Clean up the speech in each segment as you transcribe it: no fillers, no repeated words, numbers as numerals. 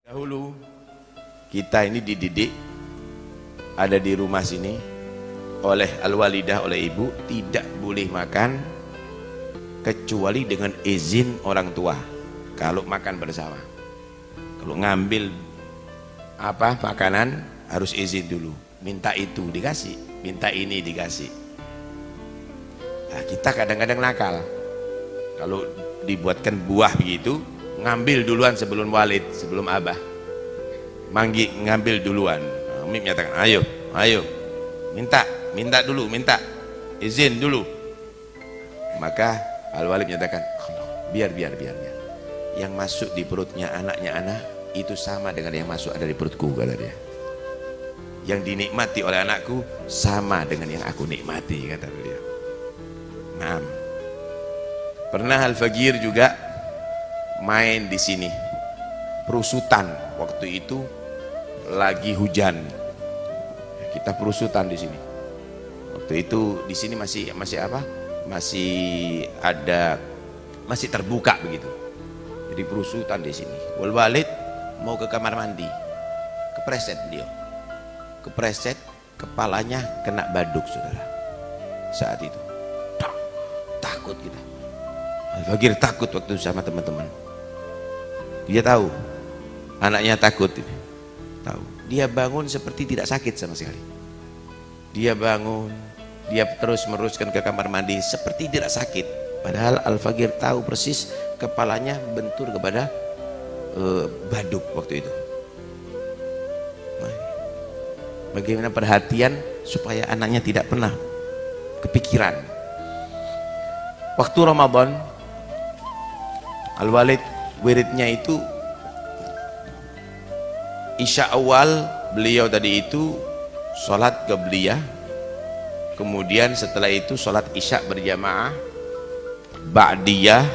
Dahulu kita ini dididik ada di rumah sini oleh al-walidah, oleh ibu, tidak boleh makan kecuali dengan izin orang tua. Kalau makan bersama, kalau ngambil apa makanan harus izin dulu, minta itu dikasih, minta ini dikasih. Nah, kita kadang-kadang nakal, kalau dibuatkan buah begitu ngambil duluan sebelum walid, sebelum abah ngambil duluan. Umi menyatakan ayo minta dulu, minta izin dulu. Maka al-walid menyatakan biar yang masuk di perutnya anaknya anak itu sama dengan yang masuk ada di perutku, kata dia. Yang dinikmati oleh anakku sama dengan yang aku nikmati, kata beliau. Nah, pernah Al-Fagir juga main di sini perusutan. Waktu itu lagi hujan, kita perusutan di sini. Waktu itu di sini masih apa? Masih terbuka begitu. Jadi perusutan di sini. Wal Walid mau ke kamar mandi, kepreset dia, kepreset, kepalanya kena baduk, saudara. Saat itu takut kita. Al-Fagir takut waktu itu sama teman-teman. Dia tahu anaknya takut, tahu. Dia bangun seperti tidak sakit sama sekali. Dia bangun, dia terus meneruskan ke kamar mandi seperti tidak sakit. Padahal Al-Fagir tahu persis kepalanya bentur kepada baduk waktu itu. Bagaimana perhatian supaya anaknya tidak pernah kepikiran. Waktu Ramadan, Al-Walid wiridnya itu Isya awal, beliau tadi itu sholat qabliyah, kemudian setelah itu sholat Isya berjamaah, ba'diyah,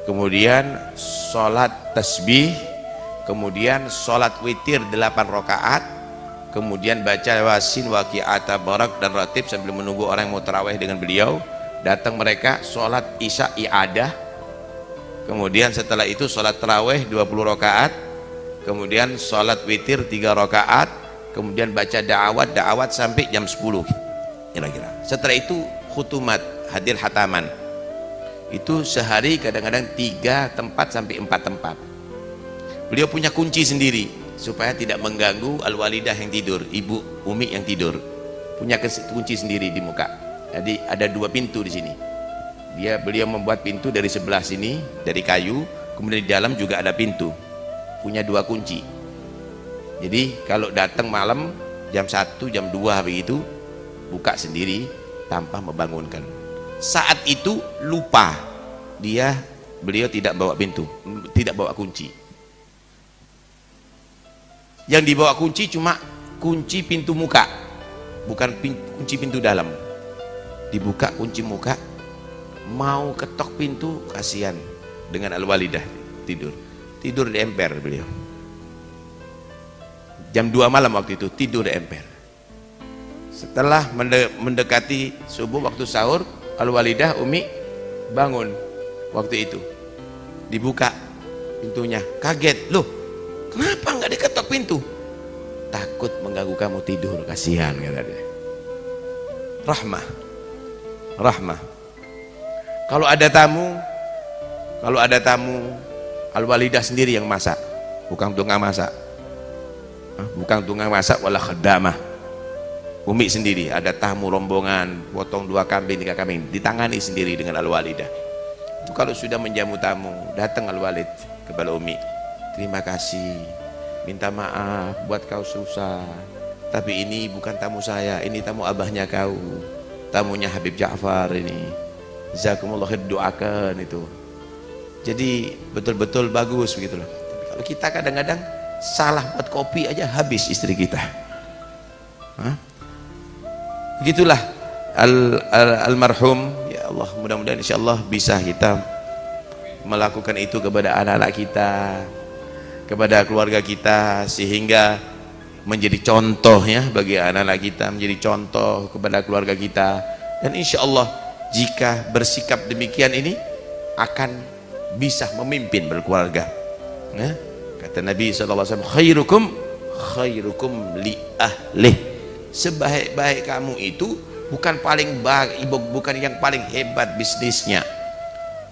kemudian sholat tasbih, kemudian sholat witir 8 rakaat, kemudian baca Yasin, Waqi'ah, Tabarak dan Ratib sambil menunggu orang yang mau tarawih dengan beliau. Datang mereka sholat Isya i'adah, kemudian setelah itu sholat tarawih 20 rakaat, kemudian sholat witir 3 rakaat, kemudian baca da'awat sampai jam 10 kira-kira. Setelah itu khutumat, hadir hataman. Itu sehari kadang-kadang 3 tempat sampai 4 tempat. Beliau punya kunci sendiri supaya tidak mengganggu al-walidah yang tidur, ibu Umi yang tidur. Punya kunci sendiri di muka. Jadi ada 2 pintu di sini. Beliau membuat pintu dari sebelah sini dari kayu, kemudian di dalam juga ada pintu. Punya 2 kunci. Jadi kalau datang malam jam 1, jam 2 begitu, buka sendiri tanpa membangunkan. Saat itu lupa, beliau tidak bawa pintu, tidak bawa kunci. Yang dibawa kunci cuma kunci pintu muka, bukan kunci pintu dalam. Dibuka kunci muka, mau ketok pintu, kasihan dengan al-walidah tidur di emper beliau. Jam 2 malam waktu itu tidur di emper. Setelah mendekati subuh waktu sahur, al-walidah Umi bangun waktu itu. Dibuka pintunya, kaget, loh kenapa nggak diketok pintu? Takut mengganggu kamu tidur, kasihan, kata dia. Rahmah. Kalau ada tamu al-walidah sendiri yang masak, bukan tukang masak, wala khadamah. Umi sendiri, ada tamu rombongan, potong 2 kambing 3 kambing, ditangani sendiri dengan al-walidah. Itu kalau sudah menjamu tamu, datang al-walid kepada Umi, terima kasih, minta maaf buat kau susah, tapi ini bukan tamu saya, ini tamu abahnya kau, tamunya Habib Ja'far ini, jazakumullah khair, doakan itu. Jadi betul-betul bagus begitu loh. Tapi kalau kita kadang-kadang salah buat kopi aja habis istri kita. Begitulah almarhum. Ya Allah, mudah-mudahan insyaallah bisa kita melakukan itu kepada anak-anak kita, kepada keluarga kita, sehingga menjadi contoh ya bagi anak-anak kita, menjadi contoh kepada keluarga kita. Dan insyaallah jika bersikap demikian ini akan bisa memimpin berkeluarga. Kata Nabi SAW, khairukum khairukum li ahlih. Sebaik-baik kamu itu bukan paling baik, bukan yang paling hebat bisnisnya,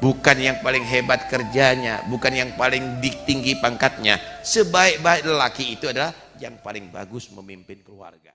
bukan yang paling hebat kerjanya, bukan yang paling tinggi pangkatnya. Sebaik-baik lelaki itu adalah yang paling bagus memimpin keluarga.